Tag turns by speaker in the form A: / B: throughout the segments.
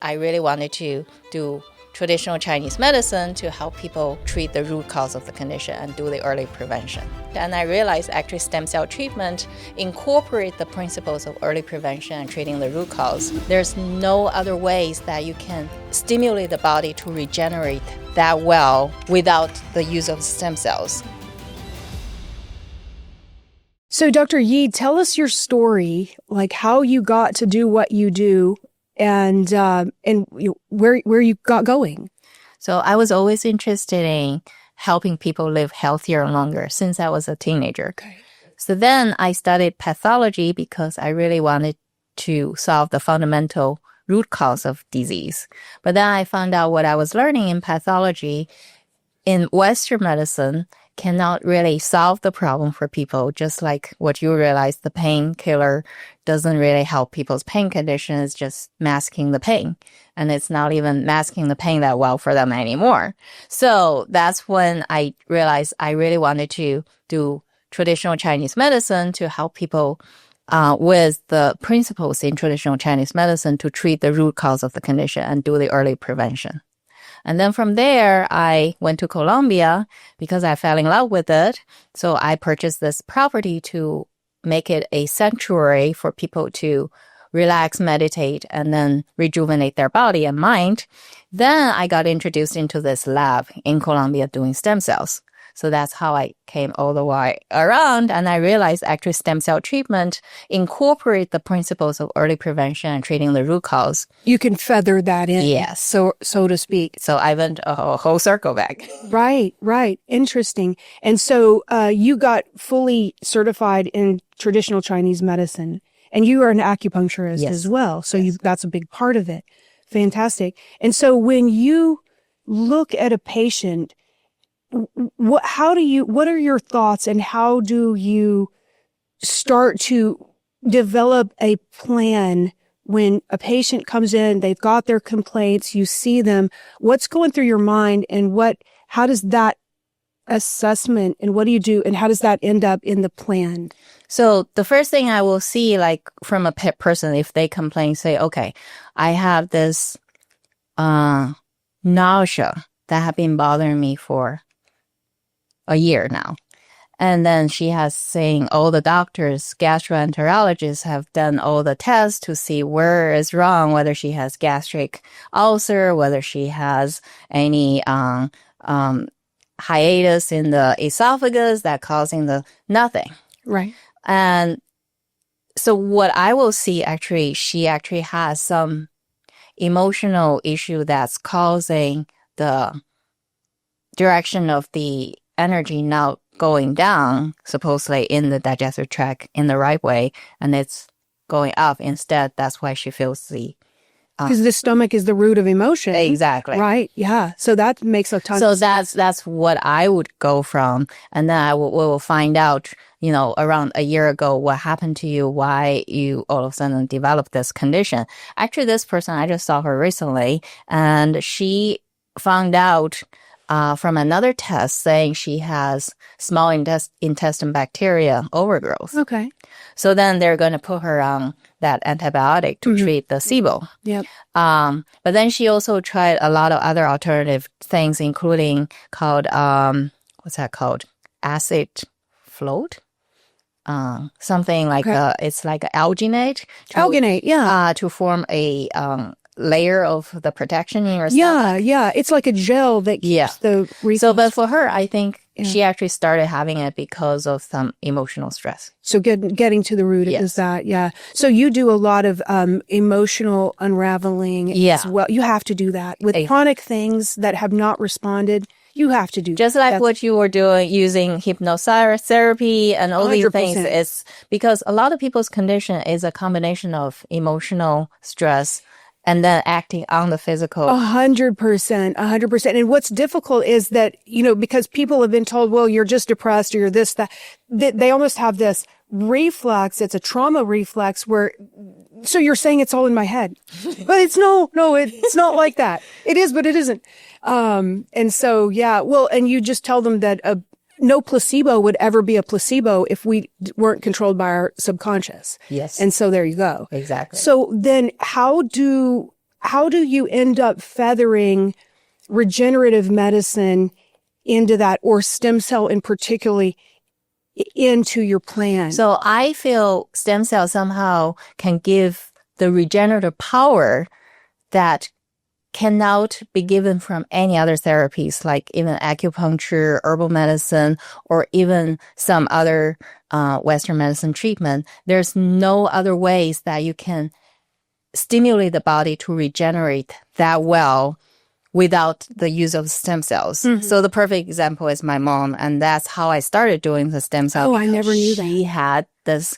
A: I really wanted to do traditional Chinese medicine to help people treat the root cause of the condition and do the early prevention. And I realized actually stem cell treatment incorporate the principles of early prevention and treating the root cause. There's no other ways that you can stimulate the body to regenerate that well without the use of stem cells.
B: So Dr. Yi, tell us your story, like how you got to do what you do and where you got going.
A: So I was always interested in helping people live healthier and longer since I was a teenager.
B: Okay.
A: So then I studied pathology because I really wanted to solve the fundamental root cause of disease. But then I found out what I was learning in pathology in Western medicine cannot really solve the problem for people, just like what you realize the painkiller doesn't really help people's pain condition, it's just masking the pain. And it's not even masking the pain that well for them anymore. So that's when I realized I really wanted to do traditional Chinese medicine to help people with the principles in traditional Chinese medicine to treat the root cause of the condition and do the early prevention. And then from there, I went to Colombia because I fell in love with it. So I purchased this property to make it a sanctuary for people to relax, meditate, and then rejuvenate their body and mind. Then I got introduced into this lab in Colombia doing stem cells. So that's how I came all the way around. And I realized actually stem cell treatment incorporate the principles of early prevention and treating the root cause.
B: You can feather that in.
A: Yes.
B: So to speak.
A: So I went a whole circle back.
B: Right. Interesting. And so you got fully certified in traditional Chinese medicine, and you are an acupuncturist
A: Yes.
B: as well. So
A: Yes.
B: that's a big part of it. Fantastic. And so when you look at a patient, what are your thoughts, and how do you start to develop a plan when a patient comes in, they've got their complaints, you see them, what's going through your mind, and how does that assessment, and what do you do, and how does that end up in the plan?
A: So the first thing I will see, like from a person, if they complain, say, okay, I have this nausea that have been bothering me for a year now. And then she has saying all the doctors, gastroenterologists have done all the tests to see where is wrong, whether she has gastric ulcer, whether she has any hiatus in the esophagus that causing the nothing.
B: Right.
A: And so what I will see actually, she actually has some emotional issue that's causing the direction of the energy now going down, supposedly in the digestive tract in the right way, and it's going up instead. That's why she feels the...
B: Because the stomach is the root of emotion.
A: Exactly.
B: Right. Yeah. So that makes a ton of sense.
A: So that's what I would go from. And then we will find out, around a year ago, what happened to you, why you all of a sudden developed this condition. Actually, this person, I just saw her recently, and she found out from another test saying she has small intestine bacteria overgrowth.
B: Okay.
A: So then they're going to put her on that antibiotic to treat the SIBO.
B: Yep.
A: But then she also tried a lot of other alternative things, including called, what's that called? Acid float? Something like, it's like alginate.
B: Alginate, yeah.
A: To form a layer of the protection in your stomach.
B: Yeah. It's like a gel that keeps the reflux.
A: So, but for her, I think she actually started having it because of some emotional stress.
B: So getting to the root is that, yeah. So you do a lot of emotional unraveling as well. You have to do that. With chronic things that have not responded, you have to do
A: just
B: that.
A: like what you were doing using hypnotherapy and all 100%. These things. Is because a lot of people's condition is a combination of emotional stress and then acting on the physical.
B: 100%. And what's difficult is that, because people have been told, well, you're just depressed or you're this, that, they almost have this reflex. It's a trauma reflex where, so you're saying it's all in my head, but it's it's not like that. It is, but it isn't. And so, and you just tell them that no placebo would ever be a placebo if we weren't controlled by our subconscious.
A: Yes.
B: And so there you go.
A: Exactly.
B: So then how do how do you end up feathering regenerative medicine into that, or stem cell in particularly, into your plan?
A: So I feel stem cells somehow can give the regenerative power that cannot be given from any other therapies, like even acupuncture, herbal medicine, or even some other Western medicine treatment. There's no other ways that you can stimulate the body to regenerate that well without the use of stem cells. So the perfect example is my mom, and that's how I started doing the stem cell.
B: Oh, I never knew that.
A: She had this,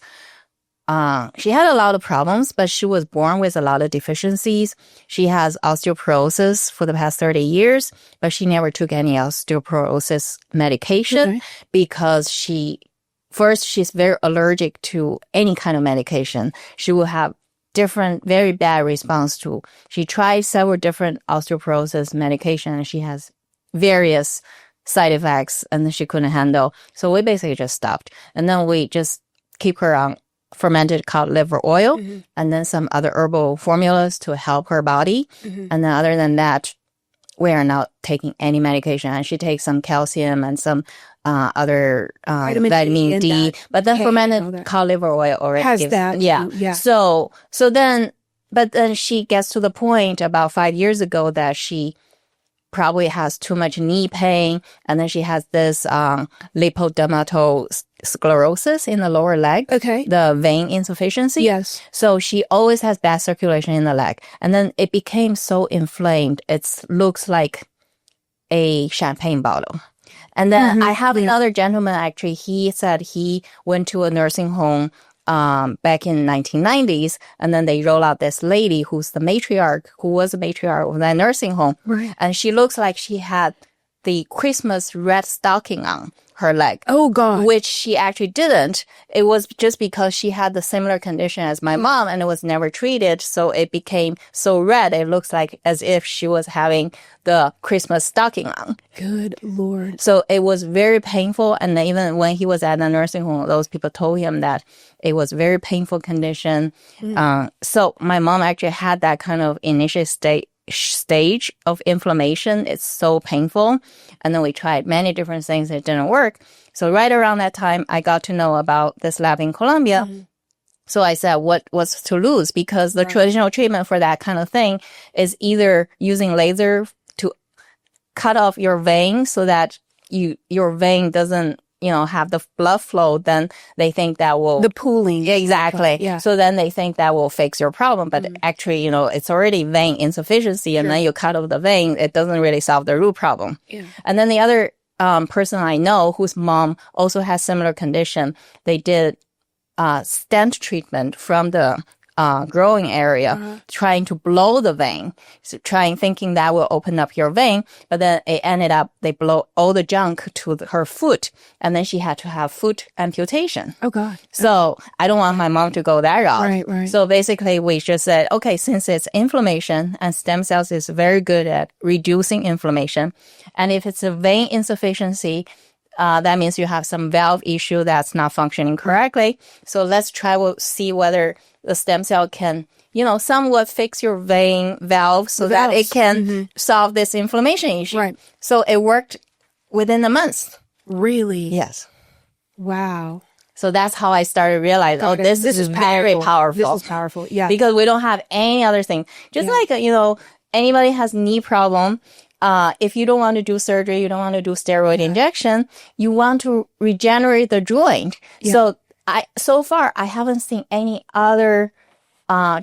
A: she had a lot of problems, but she was born with a lot of deficiencies. She has osteoporosis for the past 30 years, but she never took any osteoporosis medication because she's very allergic to any kind of medication. She will have different, very bad response to. She tried several different osteoporosis medication, and she has various side effects, and then she couldn't handle. So we basically just stopped. And then we just keep her on fermented cod liver oil and then some other herbal formulas to help her body. And then other than that, we are not taking any medication. And she takes some calcium and some other vitamin D. But then fermented cod liver oil already
B: has
A: gives,
B: that.
A: Yeah. So then, but then she gets to the point about 5 years ago that she probably has too much knee pain, and then she has this lipodermatosclerosis in the lower leg.
B: Okay.
A: The vein insufficiency.
B: Yes.
A: So she always has bad circulation in the leg. And then it became so inflamed, it looks like a champagne bottle. And then I have another gentleman, actually, he said he went to a nursing home back in 1990s, and then they roll out this lady who was the matriarch of that nursing home.
B: Right.
A: And she looks like she had the Christmas red stocking on her leg.
B: Oh, God.
A: Which she actually didn't. It was just because she had the similar condition as my mom, and it was never treated. So it became so red, it looks like as if she was having the Christmas stocking on.
B: Good Lord.
A: So it was very painful. And even when he was at the nursing home, those people told him that it was a very painful condition. So my mom actually had that kind of initial stage of inflammation. It's so painful. And then we tried many different things. It didn't work. So right around that time, I got to know about this lab in Colombia. So I said, what was to lose? Because the traditional treatment for that kind of thing is either using laser to cut off your vein so that your vein doesn't, have the blood flow, then they think that will...
B: The pooling.
A: Exactly.
B: Yeah.
A: So then they think that will fix your problem. But actually, it's already vein insufficiency. And then you cut off the vein, it doesn't really solve the root problem.
B: Yeah.
A: And then the other person I know whose mom also has similar condition, they did stent treatment from the growing area, trying to blow the vein, thinking that will open up your vein. But then it ended up, they blow all the junk to her foot, and then she had to have foot amputation.
B: Oh, God.
A: So I don't want my mom to go that route.
B: Right.
A: So basically we just said, okay, since it's inflammation and stem cells is very good at reducing inflammation. And if it's a vein insufficiency, that means you have some valve issue that's not functioning correctly. So let's try to see whether the stem cell can, somewhat fix your vein valve so that it can solve this inflammation issue.
B: Right.
A: So it worked within a month.
B: Really?
A: Yes.
B: Wow.
A: So that's how I started realizing, this is very powerful.
B: This is powerful. Yeah.
A: Because we don't have any other thing. Just like, anybody has knee problem. If you don't want to do surgery, you don't want to do steroid injection, you want to regenerate the joint. Yeah. So far, I haven't seen any other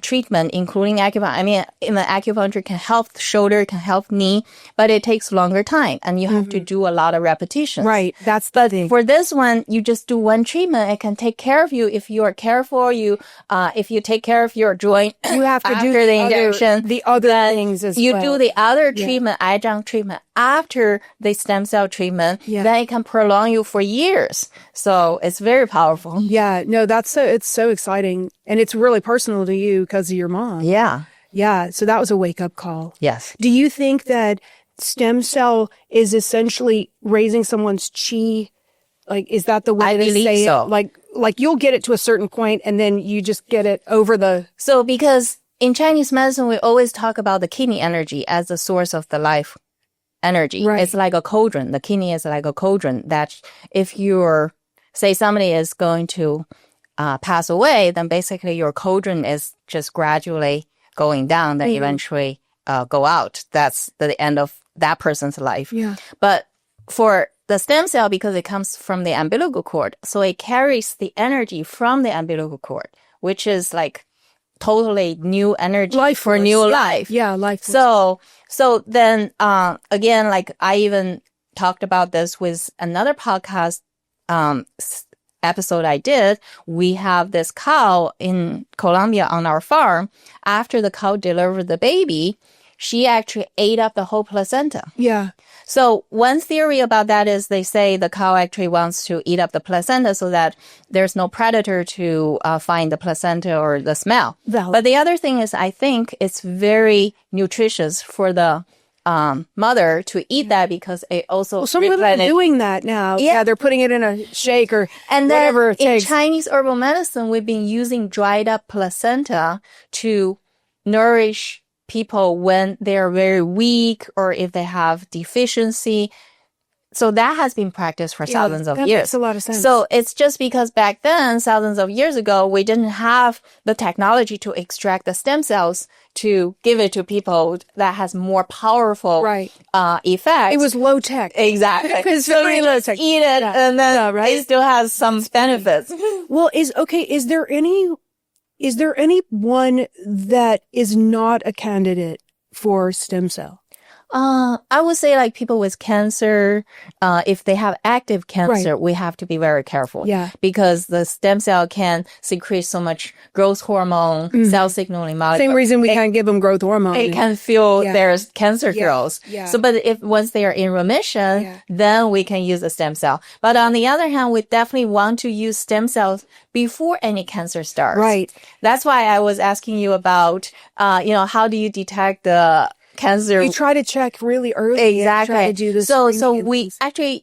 A: treatment, including acupuncture. I mean, even acupuncture can help the shoulder, can help knee, but it takes longer time, and you have to do a lot of repetitions.
B: Right, that's the thing.
A: For this one, you just do one treatment. It can take care of you if you are careful. If you take care of your joint,
B: you have to do
A: the injection.
B: The other things as well.
A: You do the other treatment, adjunct treatment, after the stem cell treatment. Then it can prolong you for years. So it's very powerful.
B: Yeah, no, it's so exciting, and it's really personal to you because of your mom.
A: Yeah.
B: Yeah. So that was a wake up call.
A: Yes.
B: Do you think that stem cell is essentially raising someone's chi? Like, is that the way to say it? Like you'll get it to a certain point and then you just get it over the...
A: So because in Chinese medicine, we always talk about the kidney energy as the source of the life energy.
B: Right.
A: It's like a cauldron. The kidney is like a cauldron that if say somebody is going to pass away, then basically your cauldron is just gradually going down, then eventually go out. That's the end of that person's life.
B: Yeah.
A: But for the stem cell, because it comes from the umbilical cord, so it carries the energy from the umbilical cord, which is like totally new energy
B: Life
A: for
B: force.
A: new
B: Yeah.
A: life.
B: Yeah, life force.
A: So then, again, like I even talked about this with another podcast, episode I did. We have this cow in Colombia on our farm. After the cow delivered the baby, she actually ate up the whole placenta.
B: Yeah.
A: So one theory about that is they say the cow actually wants to eat up the placenta so that there's no predator to find the placenta or the smell.
B: Valid.
A: But the other thing is I think it's very nutritious for the mother to eat that because it also
B: Some women are doing that now. Yeah, they're putting it in a shake or
A: and
B: whatever it
A: in
B: takes.
A: Chinese herbal medicine, we've been using dried up placenta to nourish people when they're very weak or if they have deficiency. So that has been practiced for thousands of years.
B: That makes a lot of sense.
A: So it's just because back then, thousands of years ago, we didn't have the technology to extract the stem cells to give it to people that has more powerful effects.
B: It was low tech.
A: Exactly.
B: It's
A: so
B: very
A: you
B: low
A: just
B: tech.
A: eat it and then it still has some benefits.
B: Well, is there any one that is not a candidate for stem cell?
A: I would say like people with cancer, if they have active cancer, we have to be very careful.
B: Yeah.
A: Because the stem cell can secrete so much growth hormone, cell signaling molecule.
B: Same reason we can't give them growth hormone.
A: It can feel there's cancer growth.
B: Yeah.
A: So, but if once they are in remission, then we can use the stem cell. But on the other hand, we definitely want to use stem cells before any cancer starts.
B: Right.
A: That's why I was asking you about, how do you detect the cancer?
B: You try to check really early.
A: Exactly.
B: Try to do this.
A: So we actually,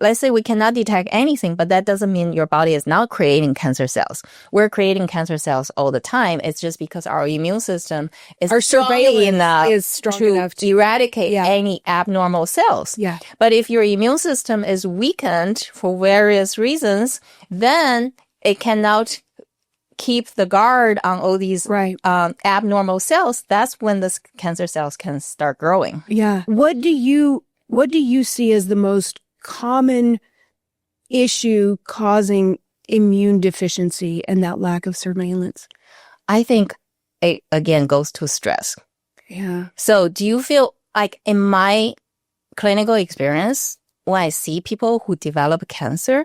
A: let's say we cannot detect anything, but that doesn't mean your body is not creating cancer cells. We're creating cancer cells all the time. It's just because our immune system is strong enough to eradicate any abnormal cells.
B: Yeah.
A: But if your immune system is weakened for various reasons, then it cannot keep the guard on all these abnormal cells. That's when the cancer cells can start growing.
B: Yeah. What do you see as the most common issue causing immune deficiency and that lack of surveillance?
A: I think it again goes to stress.
B: Yeah.
A: So do you feel like in my clinical experience, when I see people who develop cancer,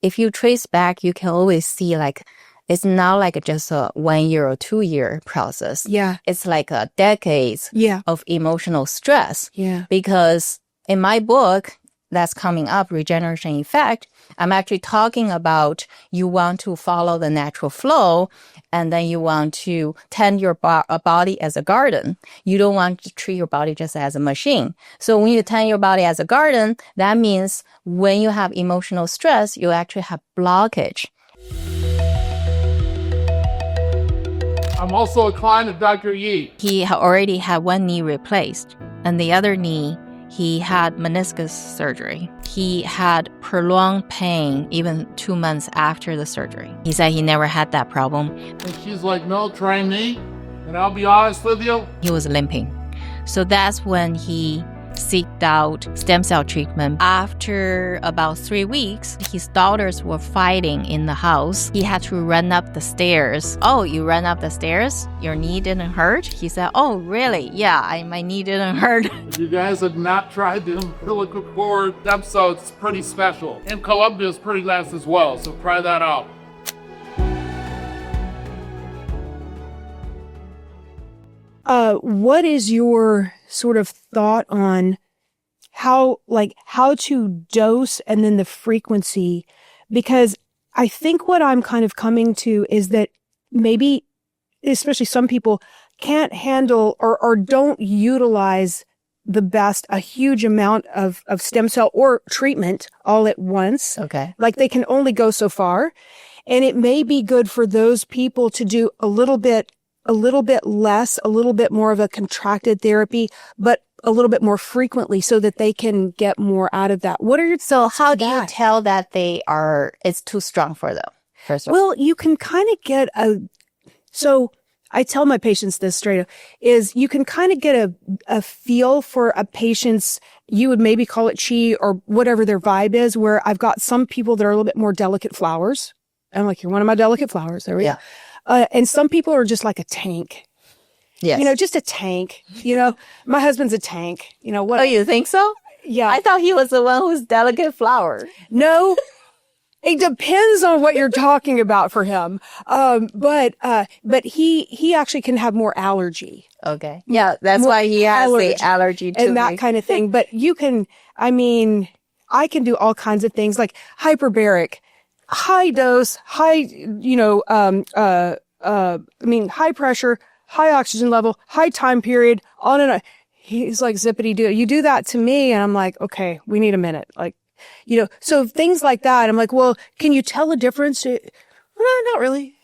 A: if you trace back, you can always see like it's not like just a 1 year or 2 year process.
B: Yeah.
A: It's like a decades of emotional stress.
B: Yeah.
A: Because in my book that's coming up, Regeneration Effect, I'm actually talking about you want to follow the natural flow and then you want to tend your body as a garden. You don't want to treat your body just as a machine. So when you tend your body as a garden, that means when you have emotional stress, you actually have blockage.
C: I'm also a client of Dr. Yi.
A: He already had one knee replaced, and the other knee, he had meniscus surgery. He had prolonged pain even 2 months after the surgery. He said he never had that problem.
C: And she's like, no, try me. And I'll be honest with you.
A: He was limping. So that's when he seeked out stem cell treatment. After about 3 weeks, his daughters were fighting in the house. He had to run up the stairs. Oh, you ran up the stairs? Your knee didn't hurt? He said, oh, really? Yeah, my knee didn't hurt.
C: If you guys have not tried the umbilical cord stem cell, it's pretty special. And Colombia is pretty nice as well, so try that out.
B: What is your sort of thought on how to dose and then the frequency? Because I think what I'm kind of coming to is that maybe, especially some people can't handle or don't utilize the best a huge amount of stem cell or treatment all at once.
A: Okay.
B: Like they can only go so far. And it may be good for those people to do a little bit a little bit less, a little bit more of a contracted therapy, but a little bit more frequently so that they can get more out of that. What are your
A: So how do you
B: that?
A: tell that it's too strong for them? First of all,
B: Well, you can kind of get so I tell my patients this straight up, is you can kind of get a feel for a patient's, you would maybe call it chi or whatever their vibe is, where I've got some people that are a little bit more delicate flowers. I'm like, you're one of my delicate flowers. There we go. And some people are just like a tank.
A: yes.
B: You know, just a tank. You know, my husband's a tank. You know what?
A: Oh, you think so?
B: Yeah.
A: I thought he was the one who's delicate flower.
B: No, it depends on what you're talking about for him. But he actually can have more allergy
A: Okay. Yeah, that's
B: More
A: why he has
B: allergy
A: the allergy to
B: and that
A: me.
B: kind of thing. But you can, I mean, I can do all kinds of things like hyperbaric, high dose, high, high pressure, high oxygen level, high time period, on and on. He's like, zippity doo. You do that to me. And I'm like, okay, we need a minute. Like, so things like that. I'm like, well, can you tell a difference? Well, not really.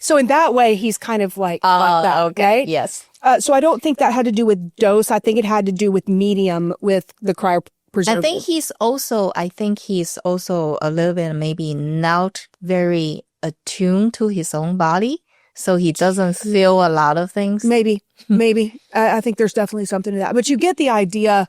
B: So in that way, he's kind of like that. Okay.
A: Yes.
B: So I don't think that had to do with dose. I think it had to do with medium with the cryopreservative.
A: I think he's also a little bit maybe not very attuned to his own body. So he doesn't feel a lot of things.
B: Maybe. I think there's definitely something to that. But you get the idea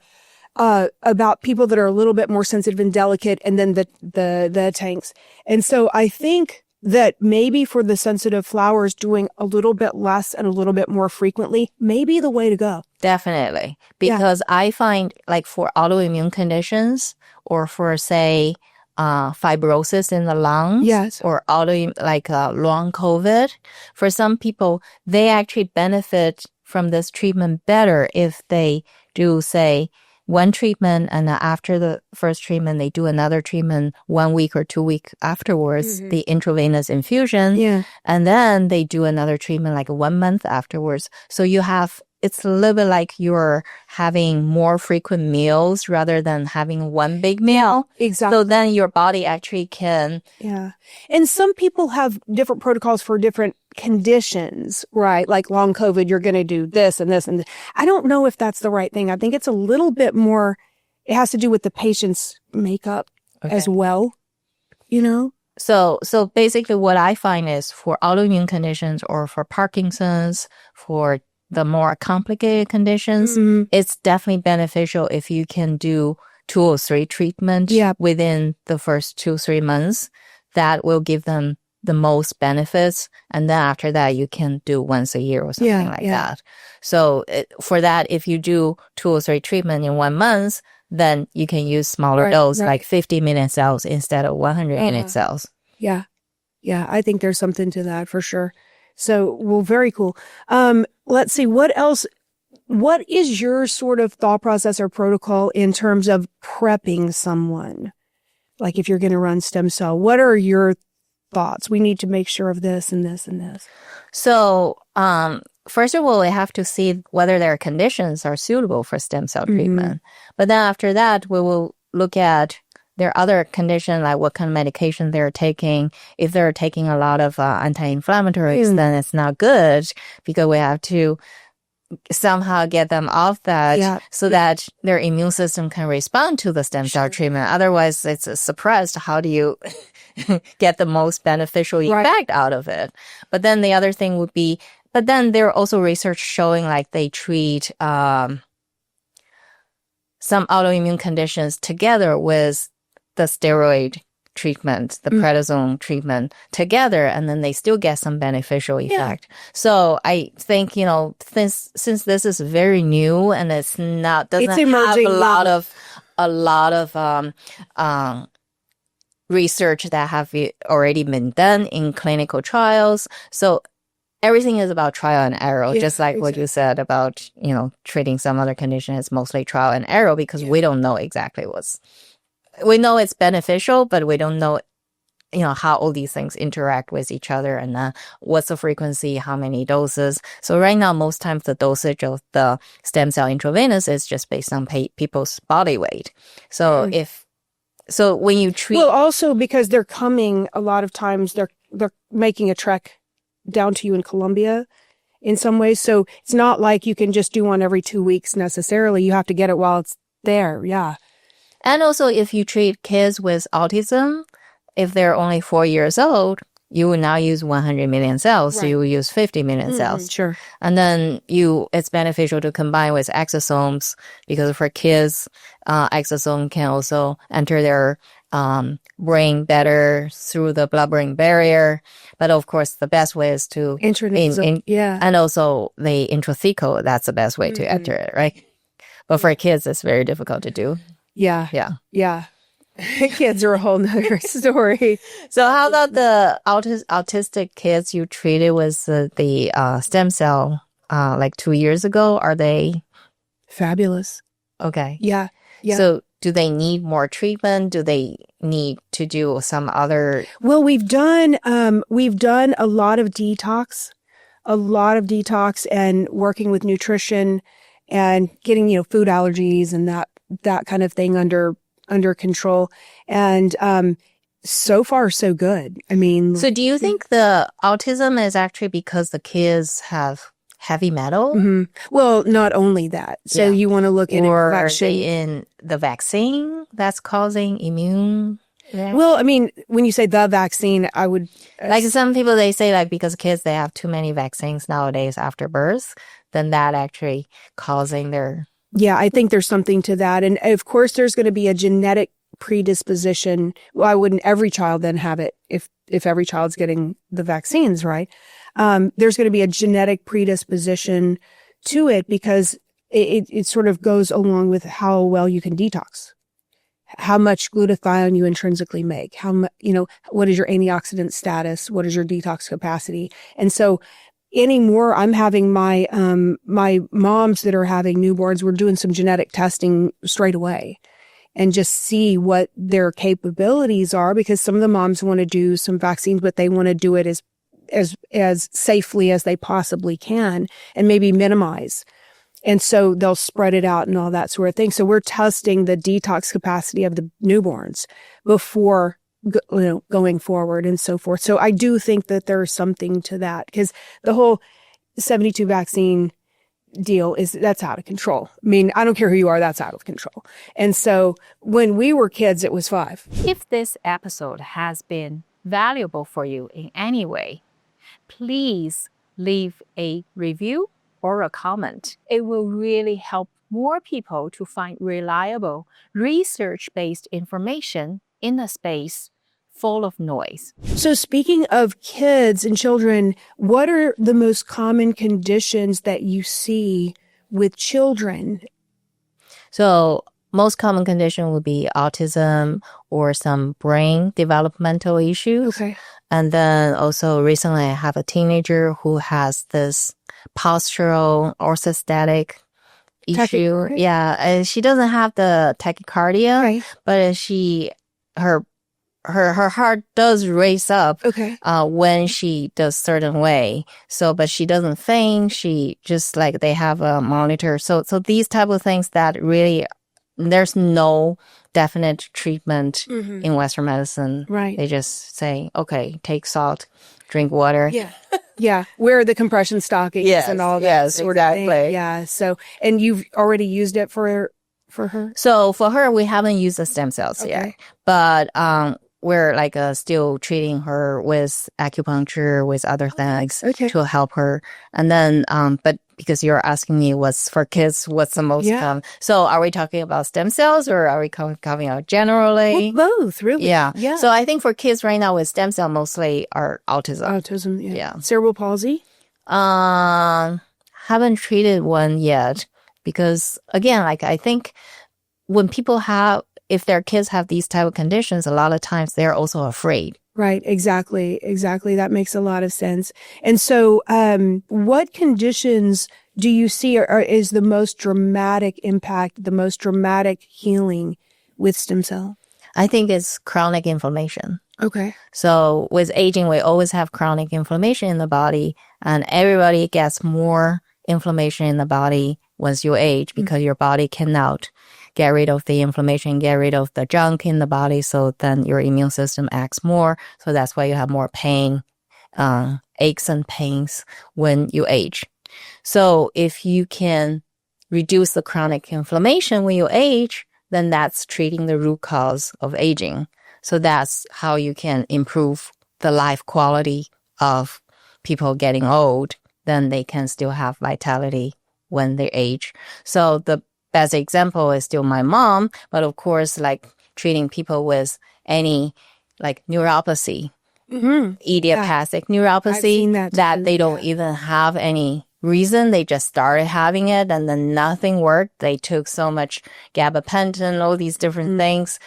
B: about people that are a little bit more sensitive and delicate, and then the tanks. And so I think that maybe for the sensitive flowers, doing a little bit less and a little bit more frequently may be the way to go.
A: Definitely. Because I find like for autoimmune conditions or for say fibrosis in the lungs,
B: Yes.
A: or long COVID, for some people, they actually benefit from this treatment better if they do say one treatment, and then after the first treatment, they do another treatment 1 week or 2 weeks afterwards, the intravenous infusion.
B: Yeah.
A: And then they do another treatment like 1 month afterwards. So it's a little bit like you're having more frequent meals rather than having one big meal.
B: Exactly.
A: So then your body actually can.
B: Yeah. And some people have different protocols for different conditions, right? Like long COVID, you're going to do this and this and this. I don't know if that's the right thing. I think it's a little bit more, it has to do with the patient's makeup as well,
A: So basically what I find is for autoimmune conditions or for Parkinson's, for the more complicated conditions, it's definitely beneficial if you can do 2 or 3 treatment within the first 2-3 months. That will give them the most benefits. And then after that, you can do once a year or something like that. So for that, if you do 2 or 3 treatment in 1 month, then you can use smaller dose, like 50 million cells instead of 100 million cells.
B: Yeah. Yeah. I think there's something to that for sure. So, well, very cool. Let's see, what else? What is your sort of thought process or protocol in terms of prepping someone? Like if you're going to run stem cell, what are your thoughts? We need to make sure of this and this and this.
A: So, first of all, we have to see whether their conditions are suitable for stem cell treatment. But then after that, we will look at their other condition, like what kind of medication they're taking. If they're taking a lot of anti-inflammatories, then it's not good because we have to somehow get them off that so that their immune system can respond to the stem cell treatment. Otherwise, it's suppressed. How do you get the most beneficial effect out of it? But then the other thing would be, but then there are also research showing like they treat some autoimmune conditions together with the steroid treatment, the prednisone treatment together, and then they still get some beneficial effect. So I think, since this is very new and doesn't have a lot of research that have already been done in clinical trials. So everything is about trial and error, just like what you said about, treating some other condition is mostly trial and error because we don't know exactly we know it's beneficial, but we don't know, how all these things interact with each other and what's the frequency, how many doses. So right now, most times the dosage of the stem cell intravenous is just based on people's body weight. So when you treat,
B: well, also because they're coming, a lot of times they're making a trek down to you in Colombia in some ways. So it's not like you can just do one every 2 weeks necessarily. You have to get it while it's there. Yeah.
A: And also, if you treat kids with autism, if they're only 4 years old, you will now use 100 million cells. So
B: Right.
A: you will use 50 million cells.
B: Sure.
A: And then it's beneficial to combine with exosomes because for kids, exosome can also enter their brain better through the blood-brain barrier. But of course, the best way is to
B: Yeah.
A: and also the intrathecal. That's the best way to enter it, right? But for kids, it's very difficult to do.
B: Yeah.
A: Yeah.
B: Yeah. Kids are a whole nother story.
A: So how about the autistic kids you treated with the stem cell like 2 years ago? Are they
B: Fabulous.
A: okay?
B: Yeah. Yeah.
A: So do they need more treatment? Do they need to do some other?
B: Well, we've done a lot of detox and working with nutrition and getting, food allergies and that kind of thing under control. And so far, so good. I mean,
A: So do you think the autism is actually because the kids have heavy metal?
B: mhm. Well, not only that. So
A: Yeah.
B: you want to look at
A: Or are
B: infection.
A: they in the vaccine that's causing immune?
B: Well, I mean, when you say the vaccine, I would
A: Like some people, they say like because kids, they have too many vaccines nowadays after birth, then that actually causing their...
B: Yeah, I think there's something to that. And of course, there's going to be a genetic predisposition. Why wouldn't every child then have it if every child's getting the vaccines, right? There's going to be a genetic predisposition to it because it sort of goes along with how well you can detox, how much glutathione you intrinsically make, what is your antioxidant status, what is your detox capacity. And so anymore, I'm having my moms that are having newborns, we're doing some genetic testing straight away and just see what their capabilities are, because some of the moms want to do some vaccines, but they want to do it as safely as they possibly can and maybe minimize. And so they'll spread it out and all that sort of thing. So we're testing the detox capacity of the newborns before going forward and so forth. So I do think that there's something to that, because the whole 72 vaccine deal that's out of control. I mean, I don't care who you are, that's out of control. And so when we were kids, it was 5.
D: If this episode has been valuable for you in any way, please leave a review or a comment. It will really help more people to find reliable, research-based information in a space full of noise.
B: So speaking of kids and children, what are the most common conditions that you see with children?
A: So most common condition would be autism or some brain developmental issues.
B: Okay.
A: And then also recently I have a teenager who has this postural orthostatic issue.
B: Right.
A: Yeah. And she doesn't have the tachycardia,
B: Right.
A: but her heart does race up
B: Okay.
A: when she does certain way. So, but she doesn't faint. She just like they have a monitor. So these type of things that really, there's no definite treatment in Western medicine.
B: Right.
A: They just say, okay, take salt, drink water.
B: Yeah. Yeah. Wear the compression stockings
A: Yes,
B: and all that
A: yes,
B: sort of thing.
A: exactly.
B: Yeah. So, and you've already used it for her?
A: So for her, we haven't used the stem cells yet,
B: Okay.
A: but we're like still treating her with acupuncture, with other things
B: Okay.
A: to help her. And then, but because you're asking me what's for kids, what's the most
B: Yeah.
A: so are we talking about stem cells or are we coming out generally?
B: Well, both, really.
A: Yeah.
B: Yeah.
A: So I think for kids right now with stem cell mostly are autism.
B: Autism. Yeah.
A: Yeah.
B: Cerebral palsy.
A: Haven't treated one yet because again, like I think when people if their kids have these type of conditions, a lot of times they're also afraid.
B: Right. Exactly. That makes a lot of sense. And so, what conditions do you see is the most dramatic impact, the most dramatic healing with stem cell?
A: I think it's chronic inflammation.
B: Okay.
A: So with aging, we always have chronic inflammation in the body, and everybody gets more inflammation in the body once you age because your body cannot get rid of the inflammation, get rid of the junk in the body. So then your immune system acts more. So that's why you have more pain aches and pains when you age. So if you can reduce the chronic inflammation when you age, then that's treating the root cause of aging. So that's how you can improve the life quality of people getting old. Then they can still have vitality when they age. So the best example is still my mom, but of course, like treating people with any like neuropathy, idiopathic neuropathy,
B: I've seen that too,
A: they don't even have any reason. They just started having it and then nothing worked. They took so much gabapentin, all these different things.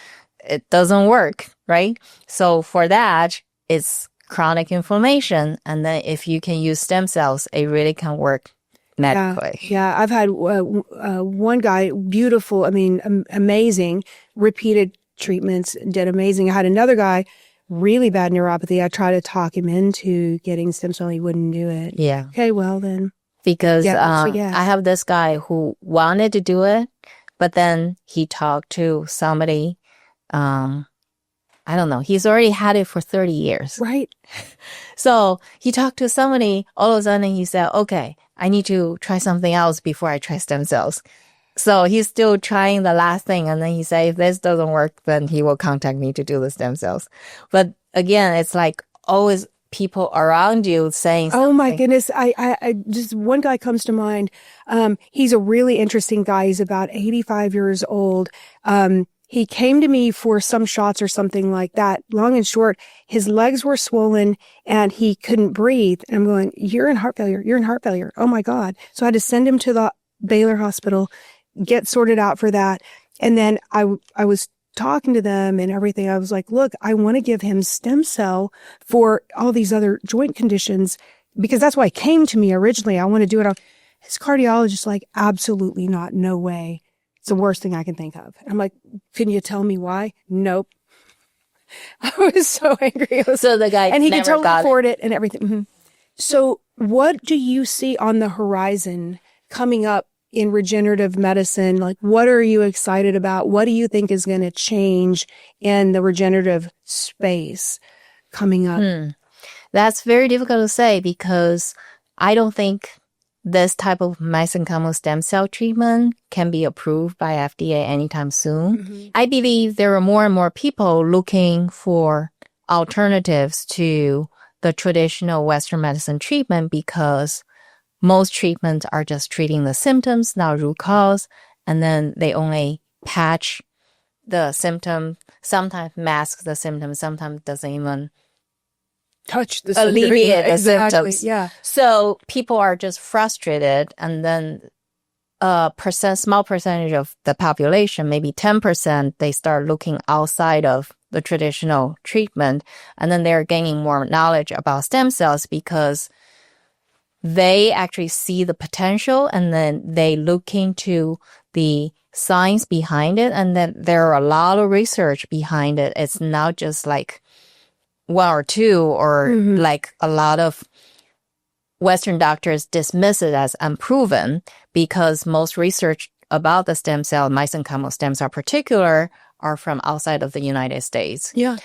A: It doesn't work, right? So for that, it's chronic inflammation. And then if you can use stem cells, it really can work medically.
B: Yeah. I've had one guy, beautiful, amazing, repeated treatments, did amazing. I had another guy, really bad neuropathy. I tried to talk him into getting stem cell. He wouldn't do it.
A: Yeah.
B: Okay, well then.
A: Because I have this guy who wanted to do it, but then he talked to somebody, I don't know, he's already had it for 30 years.
B: Right.
A: So he talked to somebody, all of a sudden he said, okay, I need to try something else before I try stem cells. So he's still trying the last thing. And then he said, if this doesn't work, then he will contact me to do the stem cells. But again, it's like always people around you saying something.
B: Oh my goodness. I just, one guy comes to mind. He's a really interesting guy. He's about 85 years old. He came to me for some shots or something like that. Long and short, his legs were swollen and he couldn't breathe. And I'm going, you're in heart failure. You're in heart failure. Oh my God. So I had to send him to the Baylor Hospital, get sorted out for that. And then I was talking to them and everything. I was like, look, I want to give him stem cell for all these other joint conditions because that's why he came to me originally. I want to do it. His cardiologist like, absolutely not. No way. It's the worst thing I can think of. I'm like, can you tell me why? Nope. I was so angry.
A: So the guy
B: and he
A: never
B: could totally
A: got
B: afford it and everything. Mm-hmm. So what do you see on the horizon coming up in regenerative medicine? Like, what are you excited about? What do you think is going to change in the regenerative space coming up?
A: That's very difficult to say because I don't think this type of mesenchymal stem cell treatment can be approved by FDA anytime soon. I believe there are more and more people looking for alternatives to the traditional Western medicine treatment because most treatments are just treating the symptoms, not root cause, and then they only patch the symptom, sometimes mask the symptom, sometimes doesn't even
B: Touch the
A: alleviate the
B: exactly.
A: symptoms.
B: Yeah.
A: So people are just frustrated, and then a small percentage of the population, maybe 10%, they start looking outside of the traditional treatment, and then they're gaining more knowledge about stem cells because they actually see the potential, and then they look into the science behind it, and then there are a lot of research behind it. It's not just like one or two, or like a lot of Western doctors dismiss it as unproven because most research about the stem cell, mesenchymal stem cell particular, are from outside of the United States.
B: Yeah.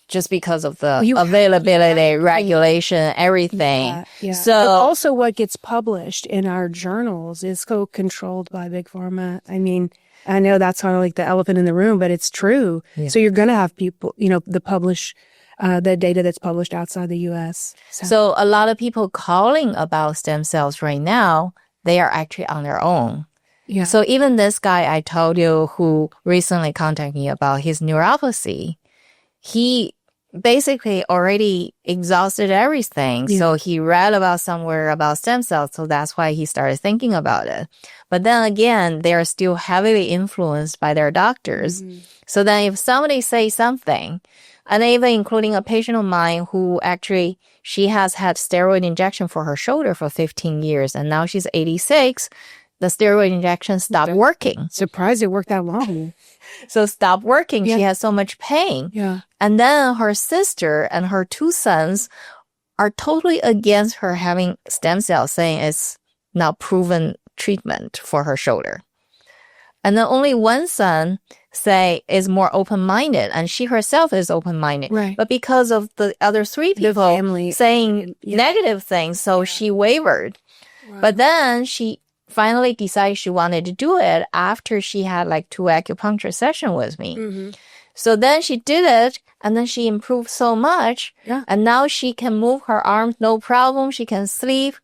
A: Just because of the availability, regulation, everything.
B: Yeah.
A: So
B: but also what gets published in our journals is controlled by Big Pharma. I mean, I know that's kind of like the elephant in the room, but it's true. Yeah. So you're going to have people, the data that's published outside the U.S.
A: So a lot of people calling about stem cells right now, they are actually on their own.
B: Yeah.
A: So even this guy I told you who recently contacted me about his neuropathy, he basically already exhausted everything. Yeah. So he read somewhere about stem cells. So that's why he started thinking about it. But then again, they're still heavily influenced by their doctors. So then if somebody says something, and even including a patient of mine who actually, she has had steroid injection for her shoulder for 15 years, and now she's 86. The steroid injection stopped working.
B: Surprised it worked that long.
A: So stopped working. Yeah. She has so much pain.
B: Yeah.
A: And then her sister and her two sons are totally against her having stem cells, saying it's not proven treatment for her shoulder. And then only one son is more open-minded, and she herself is open-minded.
B: Right.
A: But because of the other three
B: The
A: people
B: family.
A: saying
B: Yeah.
A: negative things, so she wavered. But then she finally decided she wanted to do it after she had like 2 acupuncture sessions with me.
B: Mm-hmm.
A: So then she did it, and then she improved so much.
B: Yeah.
A: And now she can move her arms, no problem. She can sleep.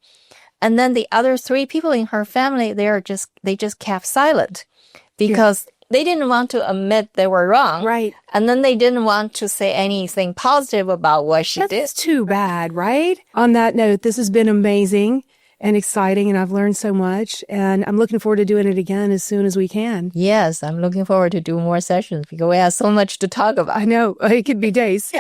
A: And then the other 3 people in her family, they just kept silent because they didn't want to admit they were wrong.
B: Right.
A: And then they didn't want to say anything positive about what she did.
B: That's too bad, right? On that note, this has been amazing and exciting, and I've learned so much, and I'm looking forward to doing it again as soon as we can.
A: Yes, I'm looking forward to do more sessions because we have so much to talk about.
B: I know. It could be days.